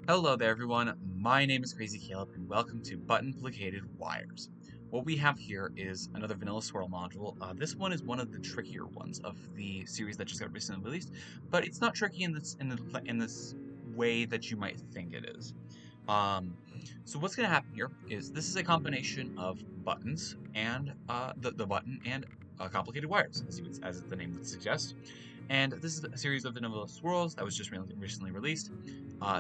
Hello there everyone, my name is Crazy Caleb and welcome to Buttonplicated Wires. What we have here is another vanilla swirl module. This one is one of the trickier ones of the series that just got recently released, but it's not tricky in this way that you might think it is. So what's going to happen here is this is a combination of buttons and the button and complicated wires, as the name would suggest. And this is a series of vanilla swirls that was just recently released.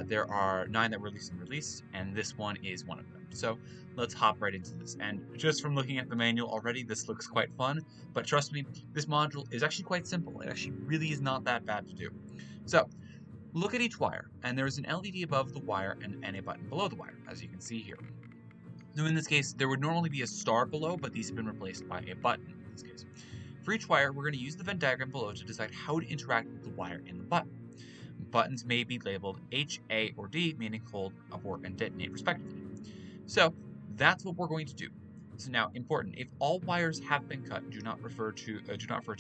There are 9 that were released, and this one is one of them. So let's hop right into this. And just from looking at the manual already, this looks quite fun. But trust me, this module is actually quite simple. It actually really is not that bad to do. So look at each wire, and there is an LED above the wire and a button below the wire, as you can see here. So in this case, there would normally be a star below, but these have been replaced by a button in this case. For each wire, we're going to use the Venn diagram below to decide how to interact with the wire and the button. Buttons may be labeled H, A, or D, meaning hold, abort, and detonate respectively. So that's what we're going to do. So now, important, if all wires have been cut, do not refer to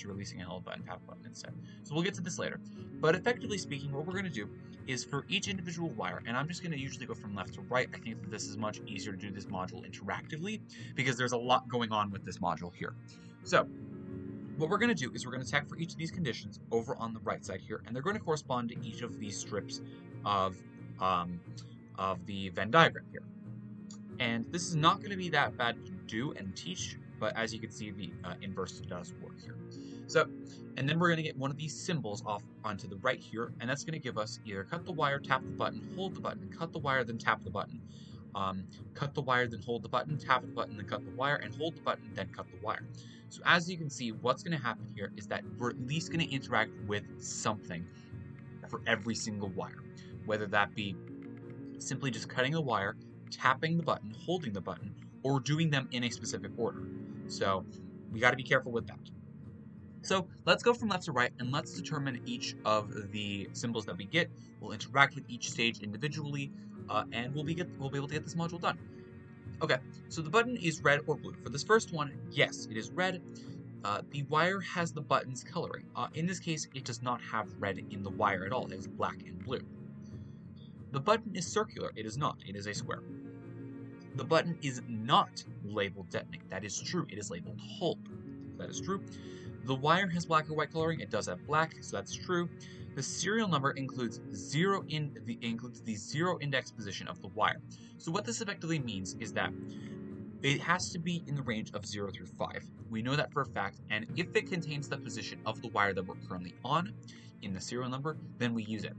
releasing a held button, tap button instead. So we'll get to this later. But effectively speaking, what we're going to do is for each individual wire, and I'm just going to usually go from left to right. I think that this is much easier to do this module interactively because there's a lot going on with this module here. So what we're going to do is we're going to check for each of these conditions over on the right side here, and they're going to correspond to each of these strips of the Venn diagram here. And this is not going to be that bad to do and teach, but as you can see, the inverse does work here. So, and then we're going to get one of these symbols off onto the right here, and that's going to give us either cut the wire, tap the button, hold the button, cut the wire, then tap the button, cut the wire, then hold the button, tap the button, then cut the wire, and hold the button, then cut the wire. So as you can see, what's going to happen here is that we're at least going to interact with something for every single wire, whether that be simply just cutting a wire, tapping the button, holding the button, or doing them in a specific order. So we got to be careful with that. So let's go from left to right and let's determine each of the symbols that we get. We'll interact with each stage individually, and we'll be able to get this module done. Okay, so the button is red or blue. For this first one, yes, it is red. The wire has the button's coloring. In this case, it does not have red in the wire at all. It is black and blue. The button is circular. It is not. It is a square. The button is not labeled detonate. That is true. It is labeled hold. That is true. The wire has black or white coloring. It does have black, so that's true. The serial number includes the 0 index position of the wire. So what this effectively means is that it has to be in the range of 0 through 5. We know that for a fact, and if it contains the position of the wire that we're currently on in the serial number, then we use it.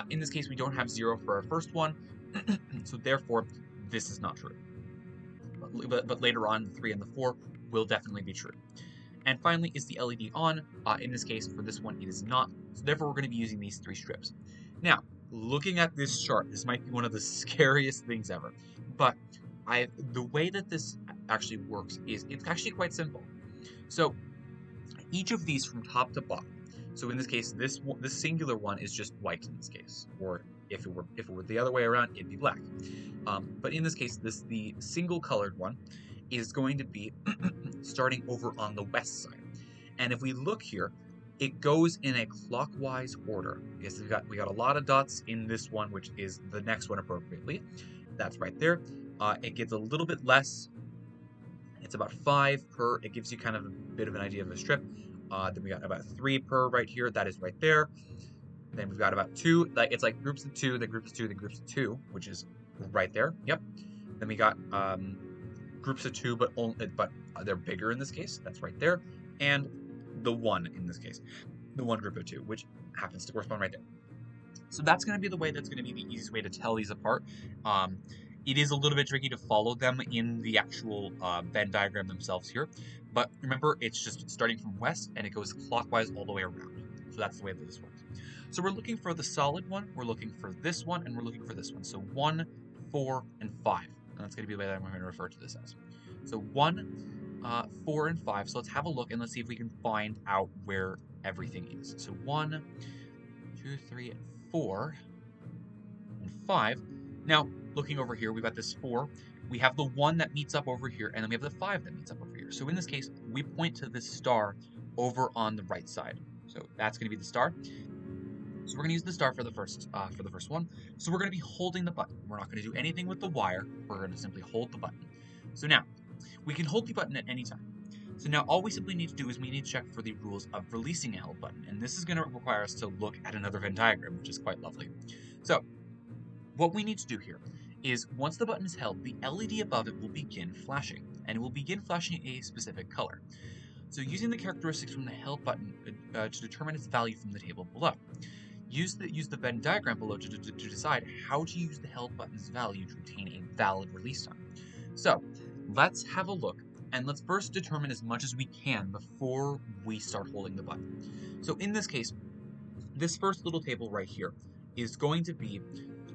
In this case, we don't have 0 for our first one, so therefore, this is not true. But later on, the 3 and the 4 will definitely be true. And finally, is the LED on? In this case, for this one, it is not. So therefore, we're going to be using these 3 strips. Now, looking at this chart, this might be one of the scariest things ever. But the way that this actually works is it's actually quite simple. So each of these from top to bottom. So in this case, this singular one is just white in this case, or if it were the other way around, it'd be black. But in this case, the single colored one is going to be starting over on the west side. And if we look here, it goes in a clockwise order because we got a lot of dots in this one, which is the next one appropriately. That's right there. It gets a little bit less. It's about 5 per. It gives you kind of a bit of an idea of the strip. Then we got about 3 per right here. That is right there. Then we've got about 2. It's like groups of 2, then groups of 2, then groups of 2, which is right there. Yep. Then we got groups of 2, but they're bigger in this case. That's right there. And the 1 in this case, the 1 group of 2, which happens to correspond right there. So that's going to be the way that's going to be the easiest way to tell these apart. It is a little bit tricky to follow them in the actual Venn diagram themselves here, but remember, it's just starting from west and it goes clockwise all the way around. So that's the way that this works. So we're looking for the solid one, we're looking for this one, and we're looking for this one. So 1, 4, and 5. And that's going to be the way that I'm going to refer to this as. So 1, 4, and 5. So let's have a look and let's see if we can find out where everything is. So 1, 2, 3, and 4, and 5. Now, looking over here, we've got this 4. We have the 1 that meets up over here, and then we have the 5 that meets up over here. So in this case, we point to this star over on the right side. So that's going to be the star. So we're going to use the star for the first one. So we're going to be holding the button. We're not going to do anything with the wire. We're going to simply hold the button. So now, we can hold the button at any time. So now all we simply need to do is we need to check for the rules of releasing a held button. And this is going to require us to look at another Venn diagram, which is quite lovely. So what we need to do here is once the button is held, the LED above it will begin flashing. And it will begin flashing a specific color. So using the characteristics from the held button to determine its value from the table below. Use the Venn diagram below to decide how to use the held button's value to obtain a valid release time. So let's have a look, and let's first determine as much as we can before we start holding the button. So in this case, this first little table right here is going to be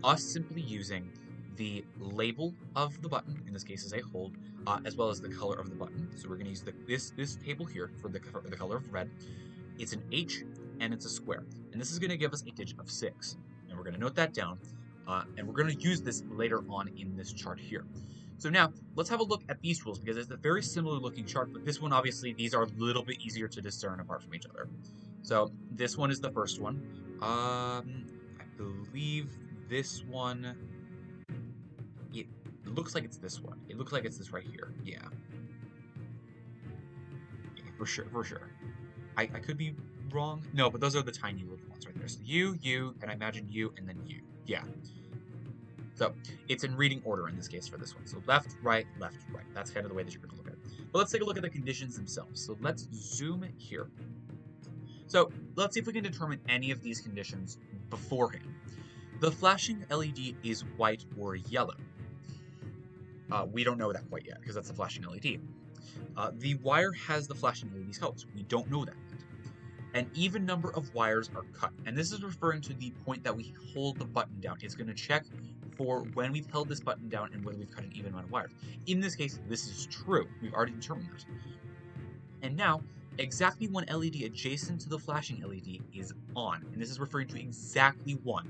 us simply using the label of the button, in this case is a hold, as well as the color of the button. So we're going to use this table here for the color of red. It's an H and it's a square. And this is going to give us a digit of 6. And we're going to note that down. And we're going to use this later on in this chart here. So now, let's have a look at these rules, because it's a very similar looking chart, but this one, obviously, these are a little bit easier to discern apart from each other. So this one is the first one. I believe this one, it looks like it's this one. It looks like it's this right here. Yeah, for sure. I could be wrong. No, but those are the tiny little ones right there. So you, and I imagine you, and then you. Yeah. So it's in reading order in this case for this one. So left, right, left, right. That's kind of the way that you're going to look at it. But let's take a look at the conditions themselves. So let's zoom here. So let's see if we can determine any of these conditions beforehand. The flashing LED is white or yellow. We don't know that quite yet, because that's the flashing LED. The wire has the flashing LED's colors. We don't know that yet. An even number of wires are cut. And this is referring to the point that we hold the button down. It's going to check for when we've held this button down and whether we've cut an even amount of wires. In this case, this is true. We've already determined that. And now, exactly one LED adjacent to the flashing LED is on. And this is referring to exactly one.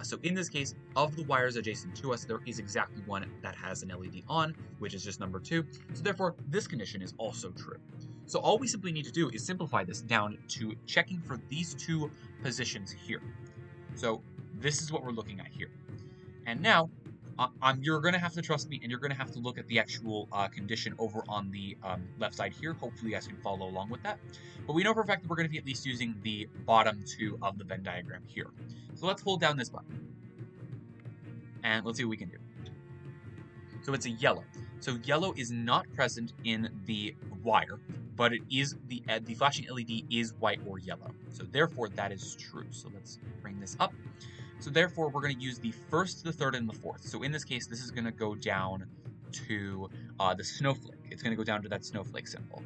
So in this case, of the wires adjacent to us, there is exactly one that has an LED on, which is just number 2. So therefore, this condition is also true. So all we simply need to do is simplify this down to checking for these 2 positions here. So this is what we're looking at here. And now, you're going to have to trust me, and you're going to have to look at the actual condition over on the left side here. Hopefully you guys can follow along with that. But we know for a fact that we're going to be at least using the bottom 2 of the Venn diagram here. So let's hold down this button. And let's see what we can do. So it's a yellow. So yellow is not present in the wire, but it is the flashing LED is white or yellow. So therefore, that is true. So let's bring this up. So therefore, we're going to use the first, the third, and the fourth. So in this case, this is going to go down to the snowflake. It's going to go down to that snowflake symbol.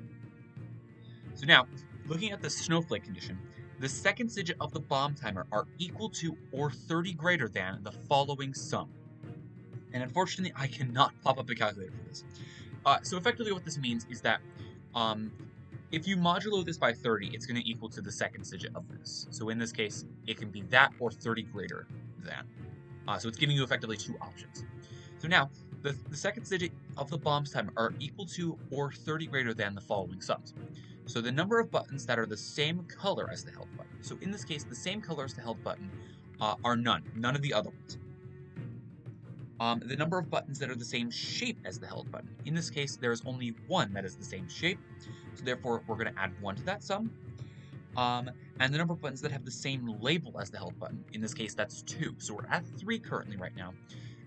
So now, looking at the snowflake condition, the second digit of the bomb timer are equal to or 30 greater than the following sum. And unfortunately, I cannot pop up a calculator for this. So effectively what this means is that if you modulo this by 30, it's going to equal to the second digit of this. So in this case, it can be that or 30 greater than. So it's giving you effectively 2 options. So now, the second digit of the bomb's timer are equal to or 30 greater than the following sums. So the number of buttons that are the same color as the held button. So in this case, the same color as the held button are none of the other ones. The number of buttons that are the same shape as the held button. In this case, there is only one that is the same shape. So therefore, we're going to add 1 to that sum. And the number of buttons that have the same label as the held button. In this case, that's 2. So we're at 3 currently right now.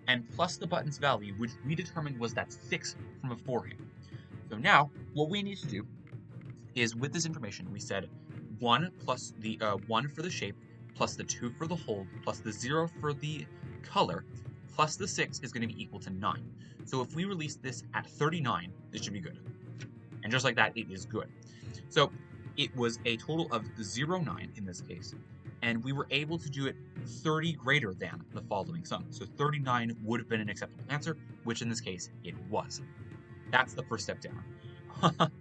And plus the button's value, which we determined was that 6 from beforehand. So now, what we need to do is, with this information, we said 1 plus the 1 for the shape, plus the 2 for the hold, plus the 0 for the color, plus the 6 is going to be equal to 9. So if we release this at 39, this should be good. And just like that, it is good. So it was a total of 0, 9 in this case, and we were able to do it 30 greater than the following sum. So 39 would have been an acceptable answer, which in this case, it was. That's the first step down.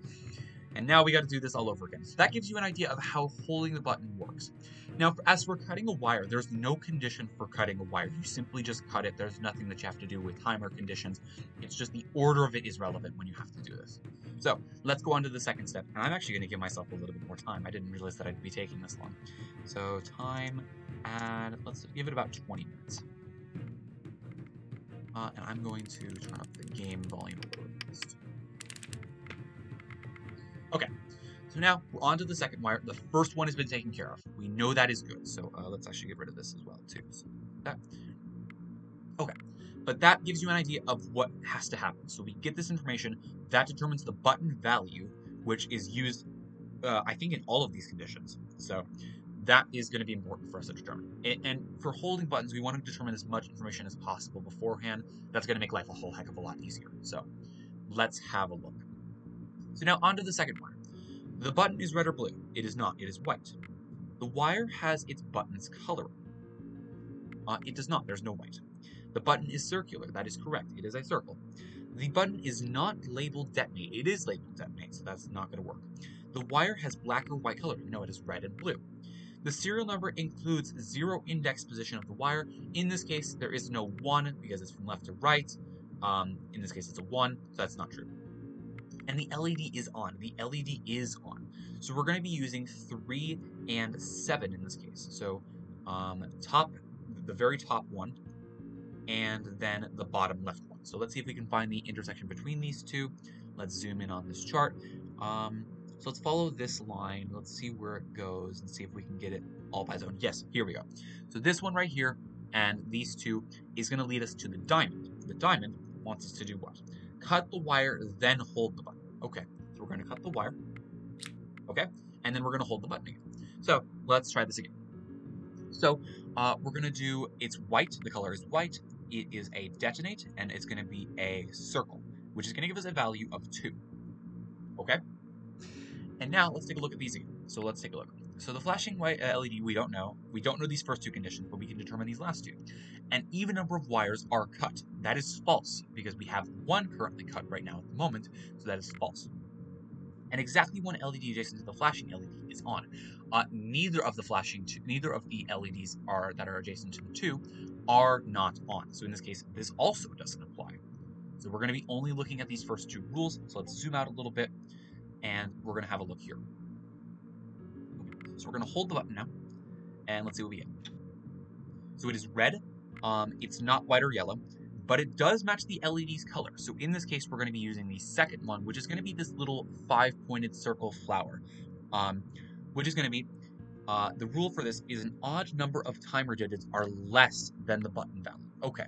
And now we got to do this all over again. So that gives you an idea of how holding the button works. Now, as for cutting a wire, there's no condition for cutting a wire. You simply just cut it. There's nothing that you have to do with timer conditions. It's just the order of it is relevant when you have to do this. So let's go on to the second step. And I'm actually going to give myself a little bit more time. I didn't realize that I'd be taking this long. So time, and let's give it about 20 minutes. And I'm going to turn up the game volume a little bit. Okay, so now we're on to the second wire. The first one has been taken care of. We know that is good, so let's actually get rid of this as well, too. So that. Okay, but that gives you an idea of what has to happen. So we get this information, that determines the button value, which is used, I think, in all of these conditions. So that is going to be important for us to determine. And for holding buttons, we want to determine as much information as possible beforehand. That's going to make life a whole heck of a lot easier. So let's have a look. So now on to the second wire. The button is red or blue. It is not. It is white. The wire has its button's color. It does not. There's no white. The button is circular. That is correct. It is a circle. The button is not labeled detonate. It is labeled detonate, so that's not going to work. The wire has black or white color. No, it is red and blue. The serial number includes 0 index position of the wire. In this case, there is no 1 because it's from left to right. In this case, it's a 1, so that's not true. And the LED is on. The LED is on. So we're going to be using 3 and 7 in this case. So the very top one, and then the bottom left one. So let's see if we can find the intersection between these two. Let's zoom in on this chart. So let's follow this line. Let's see where it goes and see if we can get it all by zone. Yes, here we go. So this one right here and these two is going to lead us to the diamond. The diamond wants us to do what? Cut the wire, then hold the button. Okay, so we're going to cut the wire. Okay, and then we're going to hold the button again. So let's try this again. So we're going to do, it's white, the color is white, it is a detonate, and it's going to be a circle, which is going to give us a value of 2. Okay? And now let's take a look at these again. So let's take a look. So the flashing white LED, we don't know. We don't know these first two conditions, but we can determine these last two. An even number of wires are cut. That is false, because we have one currently cut right now at the moment, so that is false. And exactly one LED adjacent to the flashing LED is on. Neither of the LEDs that are adjacent to the two are not on. So in this case, this also doesn't apply. So we're going to be only looking at these first two rules. So let's zoom out a little bit, and we're going to have a look here. Okay. So we're going to hold the button now, and let's see what we get. So it is red. It's not white or yellow, but it does match the LED's color. So in this case, we're going to be using the second one, which is going to be this little 5-pointed circle flower, which is going to be, the rule for this is an odd number of timer digits are less than the button value. Okay,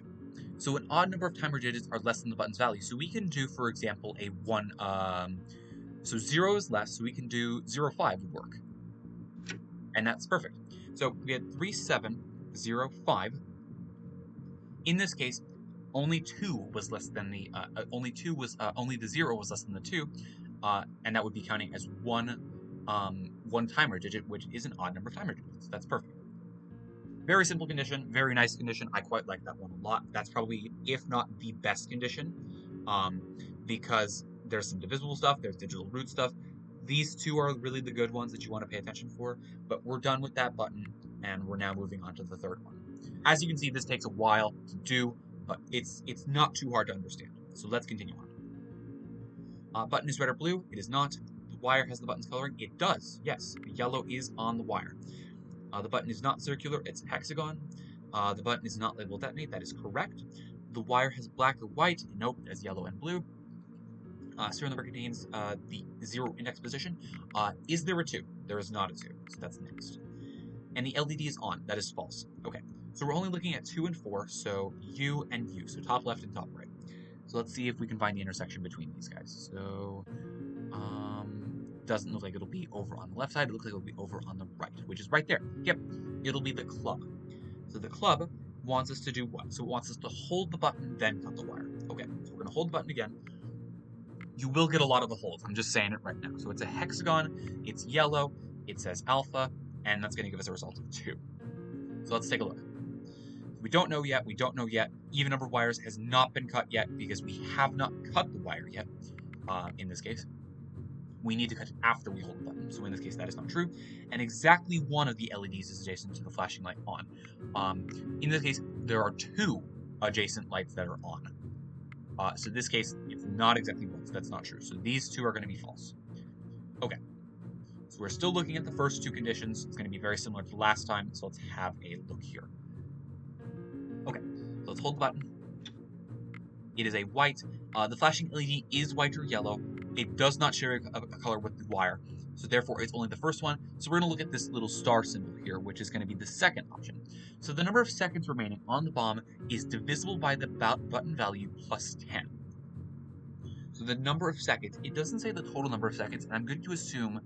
so an odd number of timer digits are less than the button's value. So we can do, for example, a 1, so 0 is less, so we can do 0.5 would work. And that's perfect. So we had 3705. In this case, only 2 was less than the only the 0 was less than the 2, and that would be counting as one timer digit, which is an odd number of timer digits. That's perfect. Very simple condition, very nice condition. I quite like that one a lot. That's probably, if not the best condition, because there's some divisible stuff, there's digital root stuff. These two are really the good ones that you want to pay attention for, but we're done with that button, and we're now moving on to the third one. As you can see, this takes a while to do, but it's not too hard to understand. So let's continue on. Button is red or blue? It is not. The wire has the button's coloring? It does, yes. The yellow is on the wire. The button is not circular, it's hexagon. The button is not labeled detonate, that is correct. The wire has black or white? Nope, it has yellow and blue. Serial number contains the 0 index position. Is there a 2? There is not a 2, so that's next. And the LED is on, that is false. Okay, so we're only looking at 2 and 4, so U and U, so top left and top right. So let's see if we can find the intersection between these guys. So, doesn't look like it'll be over on the left side, it looks like it'll be over on the right, which is right there. Yep, it'll be the club. So the club wants us to do what? So it wants us to hold the button, then cut the wire. Okay, so we're gonna hold the button again. You will get a lot of the holds, I'm just saying it right now. So it's a hexagon, it's yellow, it says alpha, and that's gonna give us a result of 2. So let's take a look. We don't know yet, Even number of wires has not been cut yet because we have not cut the wire yet, in this case. we need to cut it after we hold the button. So in this case, that is not true. And exactly one of the LEDs is adjacent to the flashing light on. In this case, there are 2 adjacent lights that are on. So in this case, it's not exactly 1, so that's not true. So these 2 are going to be false. Okay. So we're still looking at the first 2 conditions. It's going to be very similar to last time, so let's have a look here. Okay, so let's hold the button. It is a white. The flashing LED is white or yellow. It does not share a color with the wire, so therefore it's only the first one. So we're going to look at this little star symbol here, which is going to be the second option. So the number of seconds remaining on the bomb is divisible by the button value plus 10. So the number of seconds, it doesn't say the total number of seconds, and I'm going to assume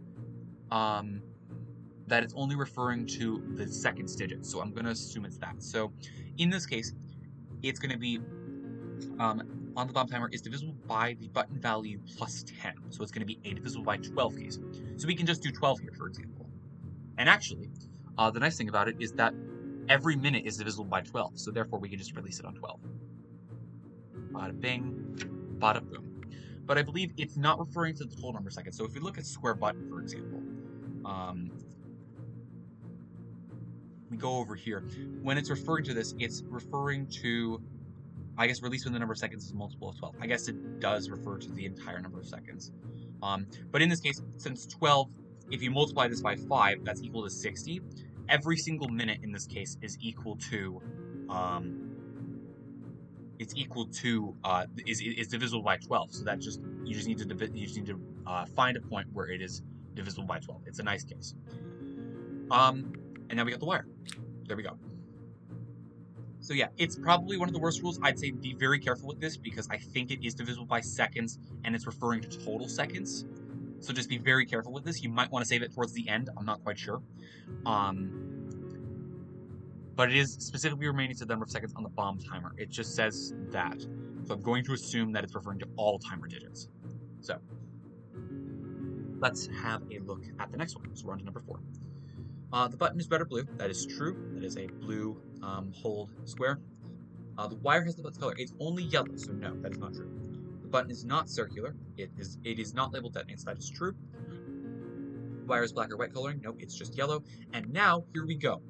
that it's only referring to the seconds digit. So I'm going to assume it's that. So in this case, it's going to be on the bomb timer is divisible by the button value plus 10. So it's going to be a divisible by 12 case. So we can just do 12 here, for example. And actually, the nice thing about it is that every minute is divisible by 12. So therefore, we can just release it on 12. Bada bing, bada boom. But I believe it's not referring to the total number of seconds. So if we look at square button, for example, we go over here. When it's referring to this, it's referring to, I guess, release when the number of seconds is a multiple of 12. I guess it does refer to the entire number of seconds. But in this case, since 12, if you multiply this by 5, that's equal to 60. Every single minute in this case is equal to, is divisible by 12. So that you just need to find a point where it is divisible by 12. It's a nice case. And now we got the wire. There we go. So yeah, it's probably one of the worst rules. I'd say be very careful with this because I think it is divisible by seconds and it's referring to total seconds. So just be very careful with this. You might want to save it towards the end. I'm not quite sure. But it is specifically remaining to the number of seconds on the bomb timer. It just says that. So I'm going to assume that it's referring to all timer digits. So let's have a look at the next one. So we're on to number 4. The button is red or blue. That is true. That is a blue hold square. The wire has the button's color. It's only yellow, so no, that is not true. The button is not circular. It is not labeled detonates. That is true. The wire is black or white coloring. Nope, it's just yellow. And now, here we go.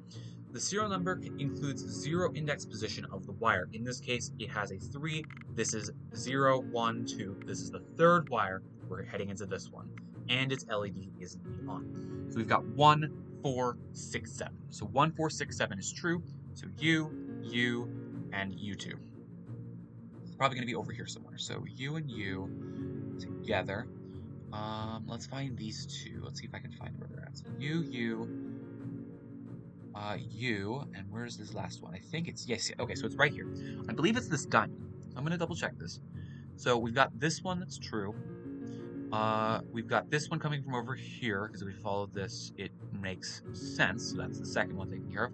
The serial number includes 0 index position of the wire. In this case, it has a 3. This is 0, 1, 2. This is the 3rd wire. We're heading into this one. And its LED is on. So we've got 1, 4, 6, 7. So 1, 4, 6, 7 is true. So you, and you 2. It's probably going to be over here somewhere. So you and you together. Let's find these 2. Let's see if I can find where they're at. So you, and where's this last one? I think it's, yes, okay, so it's right here. I believe it's this diamond. I'm going to double check this. So we've got this one that's true. We've got this one coming from over here, because if we follow this, it makes sense. So that's the second one taken care of.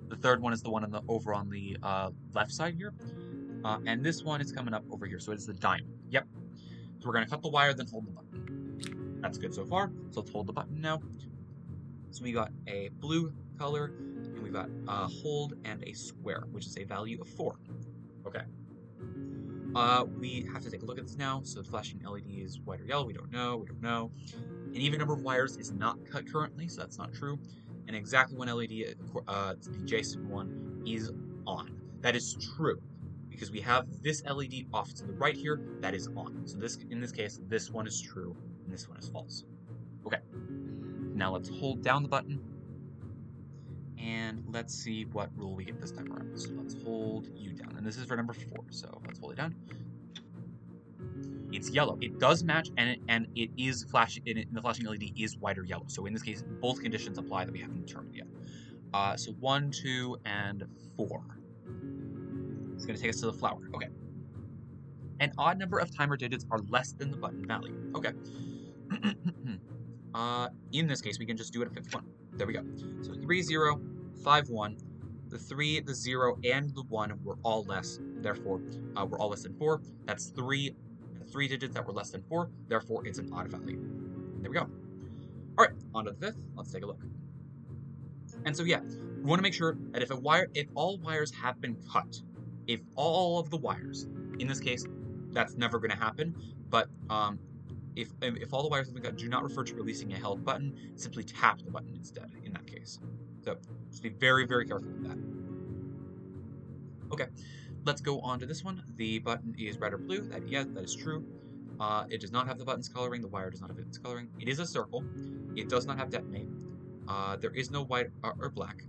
The third one is the one over on the left side here. And this one is coming up over here, so it's the diamond. Yep. So we're going to cut the wire, then hold the button. That's good so far. So let's hold the button now. So we got a blue color, and we've got a hold and a square, which is a value of 4. Okay. We have to take a look at this now. So the flashing LED is white or yellow. We don't know. An even number of wires is not cut currently, so that's not true. And exactly one LED, the adjacent one, is on. That is true, because we have this LED off to the right here. That is on. So in this case, this one is true, and this one is false. Okay. Now let's hold down the button. And let's see what rule we get this time around. So let's hold you down. And this is for number 4, so let's hold it down. It's yellow. It does match, and it is flashing. The flashing LED is white or yellow. So in this case, both conditions apply that we haven't determined yet. So 1, 2, and 4. It's going to take us to the flower. Okay. An odd number of timer digits are less than the button value. Okay. In this case, we can just do it at 51. There we go. So 3, 0, 5, 1. The 3, the 0, and the 1 were all less. Therefore, we're all less than 4. That's 3 digits that were less than 4. Therefore, it's an odd value. There we go. All right, on to the 5th. Let's take a look. And so, yeah, we want to make sure that if all wires have been cut, if all of the wires, in this case, that's never going to happen, but If all the wires do not refer to releasing a held button, simply tap the button instead in that case. So just be very, very careful with that. Okay, let's go on to this one. The button is red or blue. Yes, that is true. It does not have the button's coloring. The wire does not have its coloring. It is a circle. It does not have detonate. There is no white or black.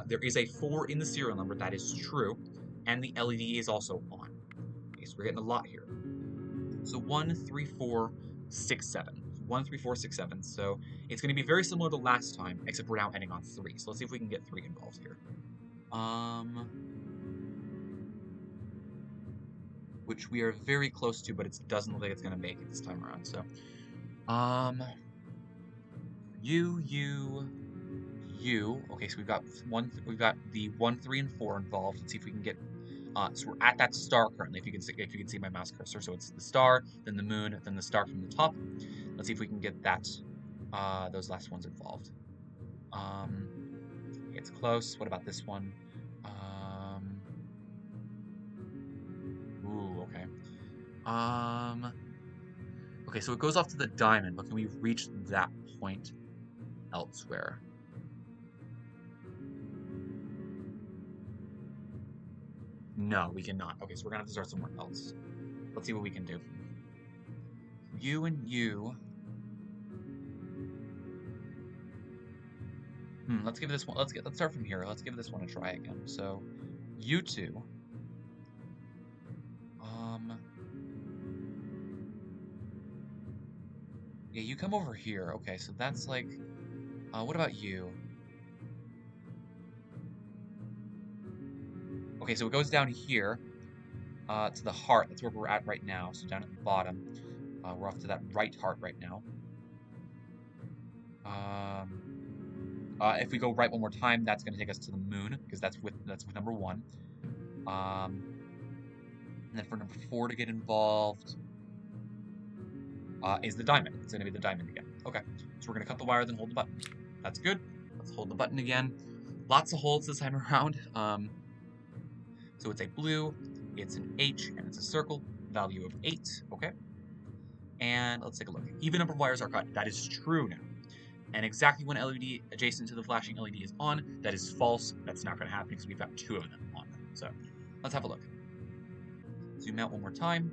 There is a 4 in the serial number. That is true. And the LED is also on. Okay, so we're getting a lot here. So 1, 3, 4, 6, 7. 1, 3, 4, 6, 7. So it's going to be very similar to last time, except we're now ending on 3. So let's see if we can get 3 involved here. Which we are very close to, but it doesn't look like it's going to make it this time around. So, U. Okay, so we've got the 1, 3, and 4 involved. Let's see if we can get. So we're at that star currently. If you can see my mouse cursor, so it's the star, then the moon, then the star from the top. Let's see if we can get that. Those last ones involved. It's close. What about this one? Ooh, okay. Okay, so it goes off to the diamond, but can we reach that point elsewhere? No, we cannot. Okay, so we're gonna have to start somewhere else. Let's see what we can do. U and U. Let's give this one. Let's start from here. Let's give this one a try again. So, U2. Yeah, you come over here. Okay, so that's like. What about you? Okay, so it goes down here. To the heart. That's where we're at right now. So down at the bottom. We're off to that right heart right now. If we go right one more time, that's going to take us to the moon, because that's with number 1. And then for number 4 to get involved is the diamond. It's going to be the diamond again. Okay, so we're going to cut the wire, then hold the button. That's good. Let's hold the button again. Lots of holds this time around. So it's a blue, it's an H, and it's a circle. Value of 8. Okay. And let's take a look. Even number of wires are cut. That is true now. And exactly when LED adjacent to the flashing LED is on, that is false. That's not going to happen because we've got 2 of them on. So let's have a look. Zoom out one more time.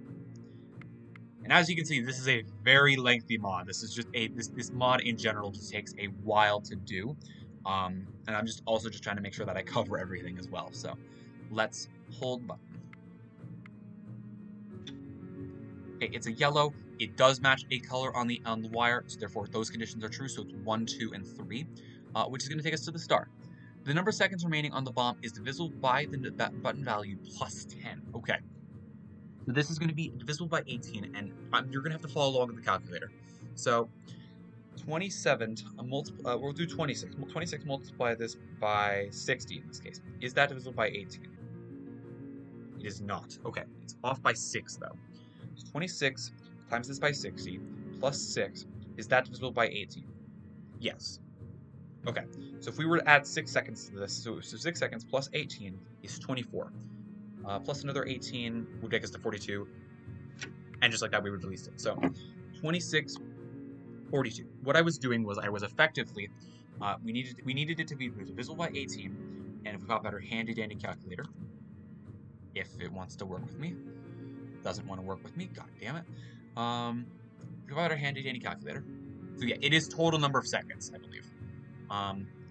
And as you can see, this is a very lengthy mod. This is just this mod in general just takes a while to do. And I'm just trying to make sure that I cover everything as well. So let's hold button. Okay, it's a yellow. It does match a color on the wire, so therefore those conditions are true. So it's 1, 2, and 3, which is going to take us to the star. The number of seconds remaining on the bomb is divisible by the button value plus 10. Okay. So this is going to be divisible by 18, and you're going to have to follow along with the calculator. So 27 we'll do 26. 26 multiply this by 60 in this case. Is that divisible by 18? It is not. Okay, it's off by 6 though. So 26 times this by 60 plus 6, is that divisible by 18? Yes. Okay, so if we were to add 6 seconds to this, so 6 seconds plus 18 is 24. Plus another 18 would take us to 42, and just like that we would release it. So 26, 42. What I was doing was I was effectively, we needed it to be divisible by 18, and if we pop out our handy dandy calculator, if it wants to work with me, doesn't want to work with me, god damn it. If we pop out our handy dandy calculator, so yeah, it is total number of seconds, I believe.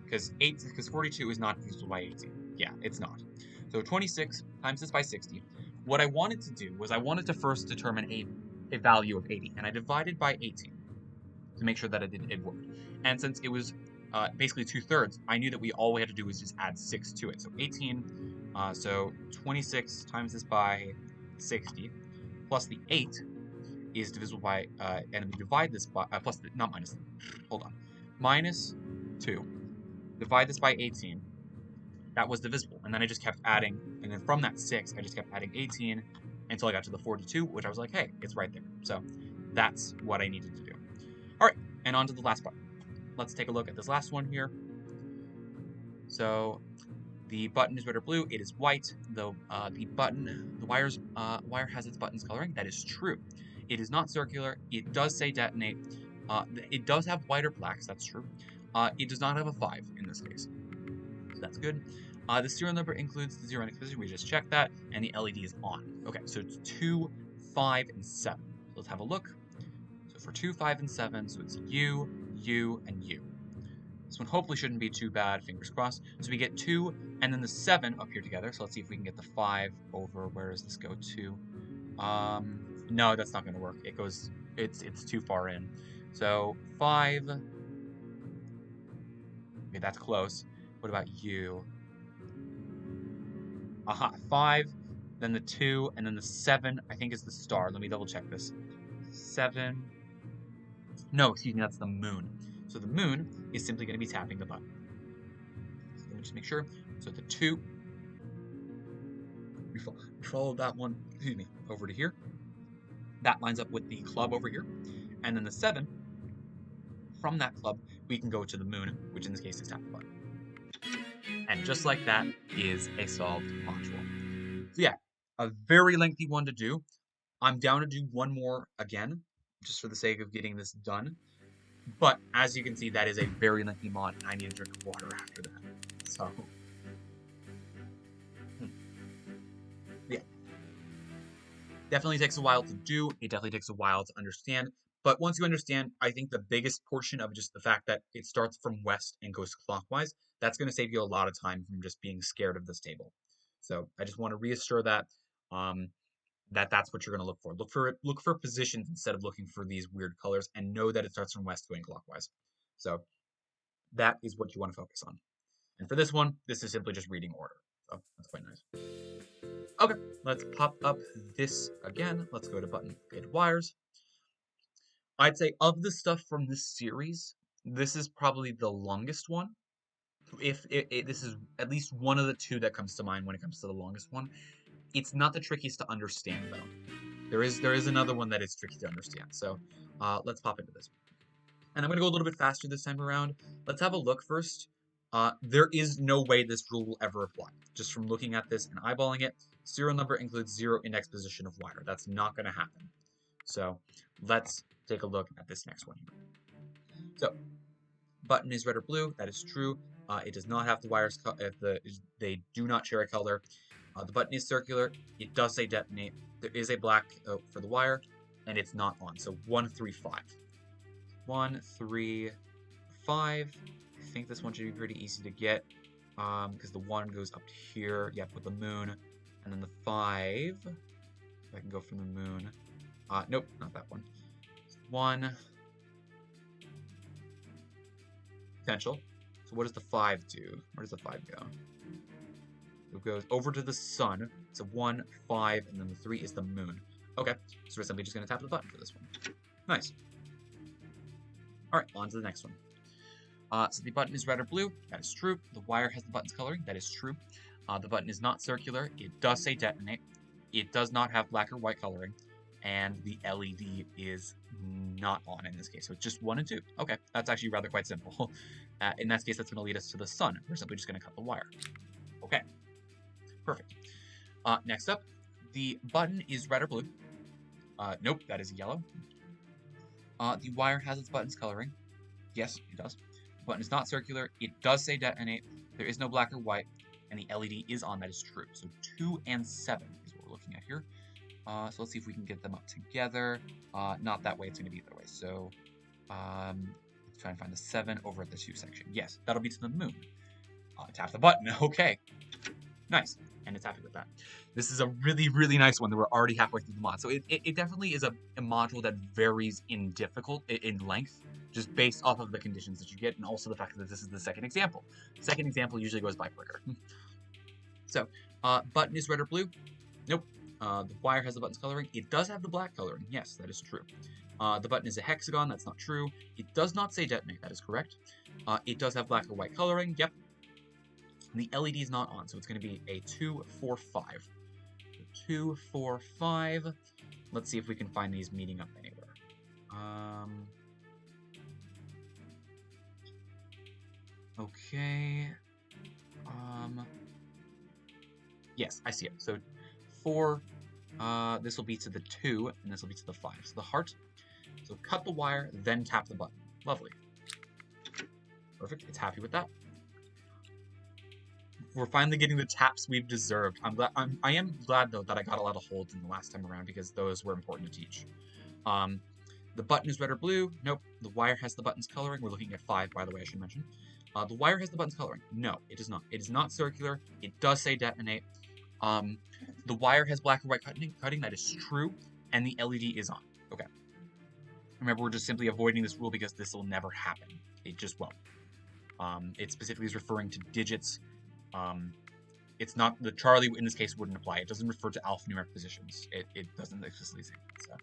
Because 42 is not divisible by 18. Yeah, it's not. So 26 times this by 60. What I wanted to do was I wanted to first determine a value of 80, and I divided by 18 to make sure that it worked. And since it was basically 2/3, I knew that all we had to do was just add 6 to it. So 18, so 26 times this by 60, plus the 8 is divisible by, and we divide this by, minus 2, divide this by 18, that was divisible, and then I just kept adding, and then from that 6, I just kept adding 18 until I got to the 42, which I was like, hey, it's right there. So that's what I needed to do. All right, and on to the last part. Let's take a look at this last one here. So the button is red or blue. It is white. The wire has its buttons coloring. That is true. It is not circular. It does say detonate. It does have white or blacks, that's true. It does not have a 5 in this case. So that's good. The serial number includes the 0 index position. We just checked that. And the LED is on. Okay, so it's 2, 5, and 7. So let's have a look. So for 2, 5, and 7, so it's U, U, and U. This one hopefully shouldn't be too bad, fingers crossed. So we get 2 and then the 7 up here together. So let's see if we can get the 5 over, where does this go to? No, that's not going to work. It goes, it's too far in. So 5, okay, that's close. What about U? Aha, 5, then the 2, and then the 7, I think is the star. Let me double check this. 7, no, excuse me, that's the moon. So the moon is simply going to be tapping the button. So let me just make sure. So the 2, we follow that one, excuse me, over to here. That lines up with the club over here. And then the 7, from that club, we can go to the moon, which in this case is tap the button. And just like that is a solved module. So yeah, a very lengthy one to do. I'm down to do one more again, just for the sake of getting this done. But as you can see, that is a very lengthy mod, and I need a drink of water after that. So, yeah. Definitely takes a while to do. It definitely takes a while to understand. But once you understand, I think the biggest portion of just the fact that it starts from west and goes clockwise, that's going to save you a lot of time from just being scared of this table. So I just want to reassure that that's what you're going to look for. Look for positions instead of looking for these weird colors, and know that it starts from west going clockwise. So that is what you want to focus on. And for this one, this is simply just reading order. So that's quite nice. Okay, let's pop up this again. Let's go to button-plicated wires. I'd say of the stuff from this series, this is probably the longest one. If this is at least one of the two that comes to mind when it comes to the longest one. It's not the trickiest to understand though. There is another one that is tricky to understand. So let's pop into this. And I'm going to go a little bit faster this time around. Let's have a look first. There is no way this rule will ever apply. Just from looking at this and eyeballing it, serial number includes 0 index position of wire. That's not going to happen. So let's take a look at this next one here. So button is red or blue. That is true. It does not have the wires if they do not share a color. The button is circular. It does say detonate. There is a black for the wire, and it's not on. So 1, 3, 5. 1, 3, 5. I think this one should be pretty easy to get because the 1 goes up here. Yeah, with the moon, and then the 5. If I can go from the moon. Nope, not that one. 1. Potential. So what does the 5 do? Where does the 5 go? It goes over to the sun. So 1, 5, and then the 3 is the moon. Okay, so we're simply just going to tap the button for this one. Nice. All right, on to the next one. So the button is red or blue. That is true. The wire has the button's coloring. That is true. The button is not circular. It does say detonate. It does not have black or white coloring. And the LED is not on in this case. So it's just 1 and 2. Okay, that's actually rather quite simple. In that case, that's going to lead us to the sun. We're simply just going to cut the wire. Okay, perfect. Next up, the button is red or blue. Nope, that is yellow. The wire has its button's coloring. Yes, it does. The button is not circular. It does say detonate. There is no black or white, and the LED is on. That is true. So 2 and 7 is what we're looking at here. So let's see if we can get them up together. Not that way. It's going to be the other way. So let's try and find the 7 over at the 2 section. Yes, that'll be to the moon. Tap the button. Okay. Nice. And it's happy with that. This is a really, really nice one that we're already halfway through the mod. So it definitely is a module that varies in length, just based off of the conditions that you get, and also the fact that this is the second example. The second example usually goes by quicker. So, button is red or blue? Nope. The wire has the button's coloring. It does have the black coloring. Yes, that is true. The button is a hexagon. That's not true. It does not say detonate. That is correct. It does have black or white coloring. Yep. The LED is not on, so it's going to be a 2, 4, 5. 2, 4, 5. Let's see if we can find these meeting up anywhere. Okay. Yes, I see it. So 4, This will be to the 2, and this will be to the 5. So the heart. So cut the wire, then tap the button. Lovely. Perfect. It's happy with that. We're finally getting the taps we've deserved. I am glad though that I got a lot of holds in the last time around because those were important to teach. The button is red or blue. Nope. The wire has the button's coloring. We're looking at 5, by the way, I should mention. The wire has the button's coloring. No, it does not. It is not circular. It does say detonate. The wire has black or white cutting. That is true. And the LED is on. Okay. Remember, we're just simply avoiding this rule because this will never happen. It just won't. It specifically is referring to digits. It's not, the Charlie in this case wouldn't apply. It doesn't refer to alphanumeric positions. It doesn't explicitly say that. So.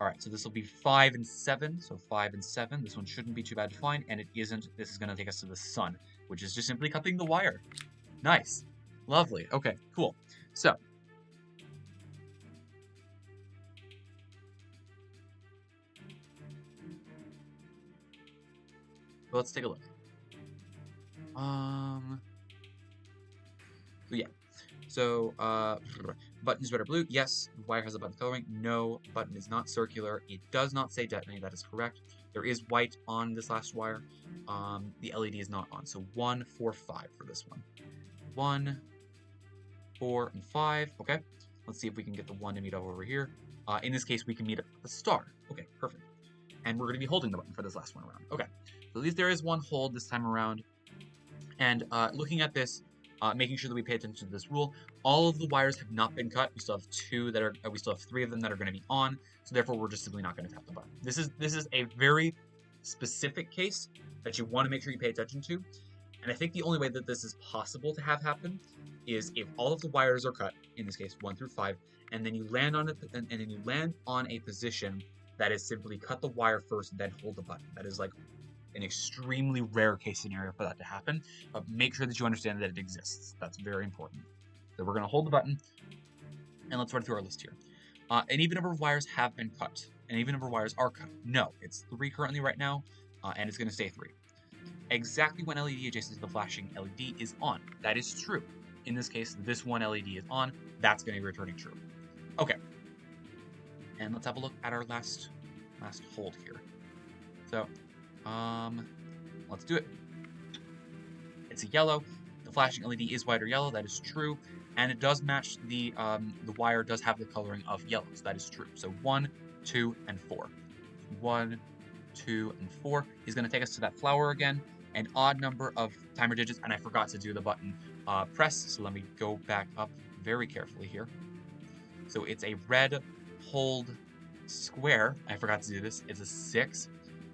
Alright, so this will be 5 and 7. So 5 and 7. This one shouldn't be too bad to find, and it isn't. This is going to take us to the sun, which is just simply cutting the wire. Nice. Lovely. Okay, cool. So. Let's take a look. So yeah. So, button is red or blue. Yes. The wire has a button coloring. No. Button is not circular. It does not say detonate. That is correct. There is white on this last wire. The LED is not on. So 1, 4, 5 for this one. 1, 4, and 5. Okay. Let's see if we can get the 1 to meet up over here. In this case, we can meet up with the star. Okay, perfect. And we're going to be holding the button for this last one around. Okay. So at least there is one hold this time around. And looking at this, making sure that we pay attention to this rule, all of the wires have not been cut. We still have 2 that are, we still have 3 of them that are going to be on. So therefore, we're just simply not going to tap the button. This is a very specific case that you want to make sure you pay attention to. And I think the only way that this is possible to have happen is if all of the wires are cut, in this case 1 through 5, and then you land on it, and then you land on a position that is simply cut the wire first, then hold the button. That is like an extremely rare case scenario for that to happen, but make sure that you understand that it exists. That's very important. So we're going to hold the button, and let's run through our list here. An even number of wires have been cut. An even number of wires are cut. No, it's 3 currently right now, and it's going to stay 3. Exactly when LED adjacent to the flashing LED is on. That is true. In this case, this one LED is on. That's going to be returning true. Okay. And let's have a look at our last hold here. So, let's do it. It's a yellow. The flashing LED is white or yellow. That is true. And it does match the wire does have the coloring of yellow. So that is true. So 1, 2, and 4. 1, 2, and 4 is going to take us to that flower again. An odd number of timer digits, and I forgot to do the button press. So let me go back up very carefully here. So it's a red hold square. I forgot to do this. It's a 6.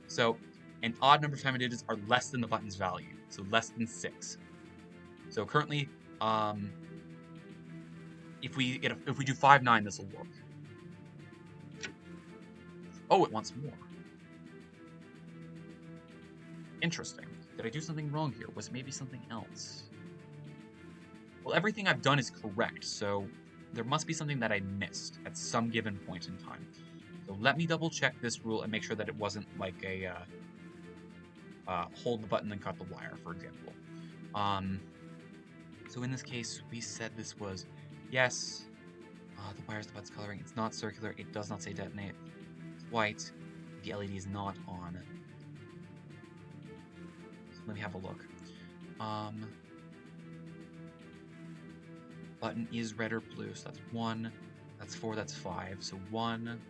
So an odd number of timer digits are less than the button's value. So less than 6. So currently, if we do 5, 9, this will work. Oh, it wants more. Interesting. Did I do something wrong here? Was it maybe something else? Well, everything I've done is correct, so there must be something that I missed at some given point in time. So let me double check this rule and make sure that it wasn't like a hold the button and cut the wire, for example. So in this case, we said this was, yes, the wire's the button's coloring. It's not circular. It does not say detonate. It's white. The LED is not on. So let me have a look. Button is red or blue, so that's 1, that's 4, that's 5. So 1,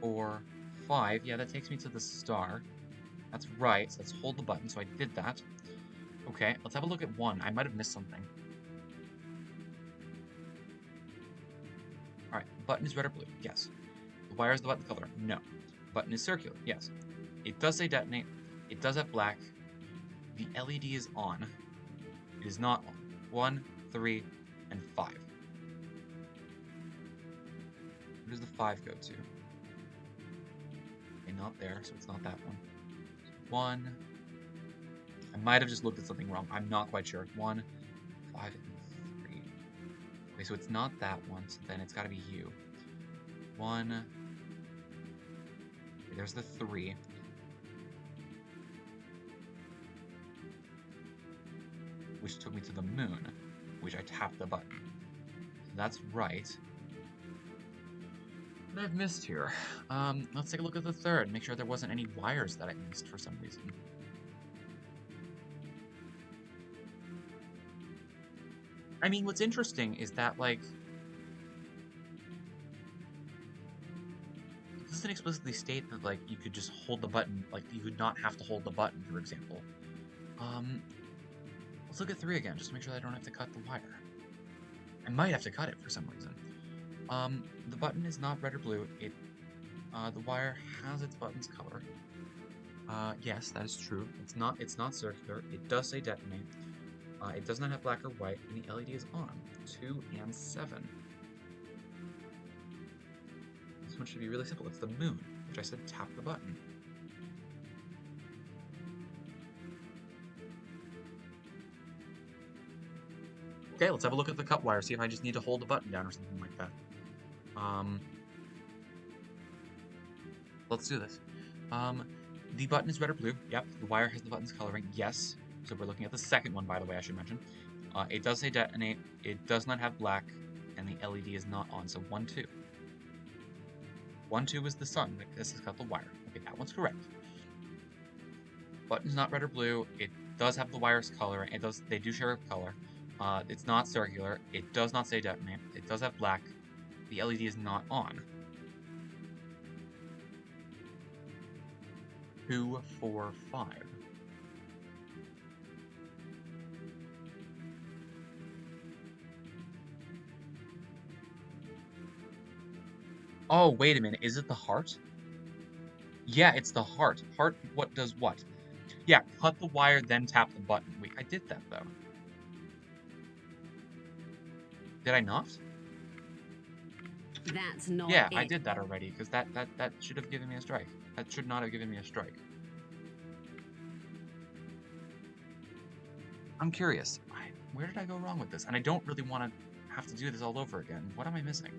4, 5. Yeah, that takes me to the star. That's right, so let's hold the button, so I did that. Okay, let's have a look at 1. I might have missed something. Alright, button is red or blue, yes. The wire is the button color, no. Button is circular, yes. It does say detonate, it does have black. The LED is on. It is not on. 1, 3, and 5. Where does the 5 go to? Okay, not there, so it's not that one. 1. I might have just looked at something wrong. I'm not quite sure. 1, 5, and 3. Okay, so it's not that one, so then it's got to be U. 1. Okay, there's the 3. Which took me to the moon. which I tapped the button. So that's right. What I've missed here. Let's take a look at the third. Make sure there wasn't any wires that I missed for some reason. I mean, what's interesting is that, like, it doesn't explicitly state that, like, you could just hold the button, like, you would not have to hold the button, for example. Let's look at 3 again, just to make sure that I don't have to cut the wire. I might have to cut it for some reason. The button is not red or blue. The wire has its button's color. Yes, that is true. It's not circular. It does say detonate. It does not have black or white, and the LED is on. 2 and 7. This one should be really simple. It's the moon, which I said tap the button. Okay, let's have a look at the cut wire, see if I just need to hold the button down or something like that. Let's do this. The button is red or blue. Yep, the wire has the button's coloring. Yes. So we're looking at the second one, by the way, I should mention. It does say detonate. It does not have black, and the LED is not on. So 1, 2. 1, 2 is the sun. This has got the wire. Okay, that one's correct. Button's not red or blue. It does have the wire's color. They do share a color. It's not circular. It does not say detonate. It does have black. The LED is not on. 2, 4, 5. Oh, wait a minute. Is it the heart? Yeah, it's the heart. Heart, what does what? Yeah, cut the wire, then tap the button. Wait, I did that, though. Did I not? That's not Yeah, it. I did that already, because that should have given me a strike. That should not have given me a strike. I'm curious. Where did I go wrong with this? And I don't really want to have to do this all over again. What am I missing?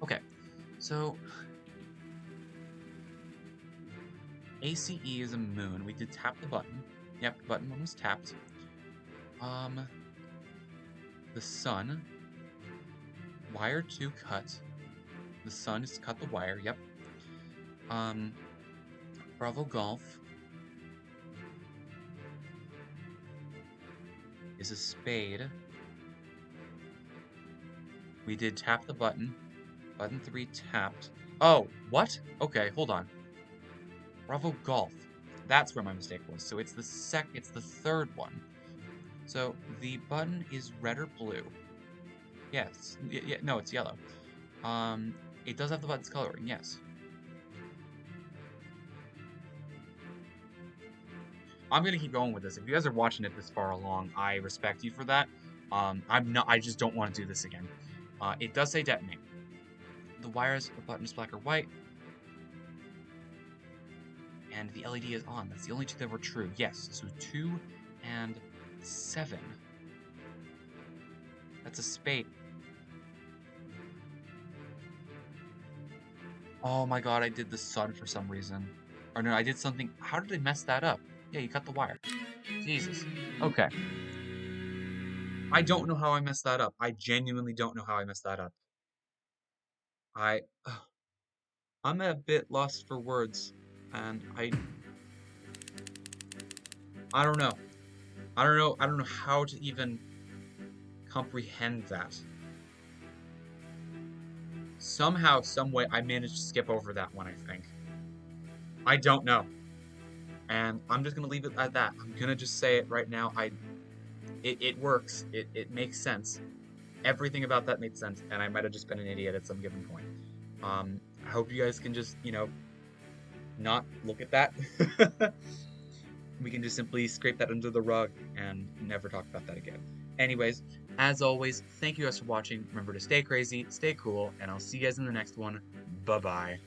Okay, so ACE is a moon. We did tap the button. Yep, the button one was tapped. The sun. Wire 2 cut. The sun is cut the wire, yep. Bravo Golf is a spade. We did tap the button. Button 3 tapped. Oh, what? Okay, hold on. Bravo Golf. That's where my mistake was. So it's the third one. So the button is red or blue. Yes. No, it's yellow. It does have the button's coloring, yes. I'm gonna keep going with this. If you guys are watching it this far along, I respect you for that. I just don't want to do this again. It does say detonate. The button is black or white. And the LED is on. That's the only 2 that were true. Yes, so 2 and 7. That's a spade. Oh my god, I did the sun for some reason. Or no, I did something. How did I mess that up? Yeah, you cut the wire. Jesus. Okay. I don't know how I messed that up. I genuinely don't know how I messed that up. I'm a bit lost for words, and I don't know. I don't know how to even comprehend that. Somehow, someway, I managed to skip over that one, I think. I don't know. And I'm just gonna leave it at that. I'm gonna just say it right now. It works. It makes sense. Everything about that made sense, and I might have just been an idiot at some given point. I hope you guys can just, not look at that. We can just simply scrape that under the rug and never talk about that again. Anyways, as always, thank you guys for watching. Remember to stay crazy, stay cool, and I'll see you guys in the next one. Bye-bye.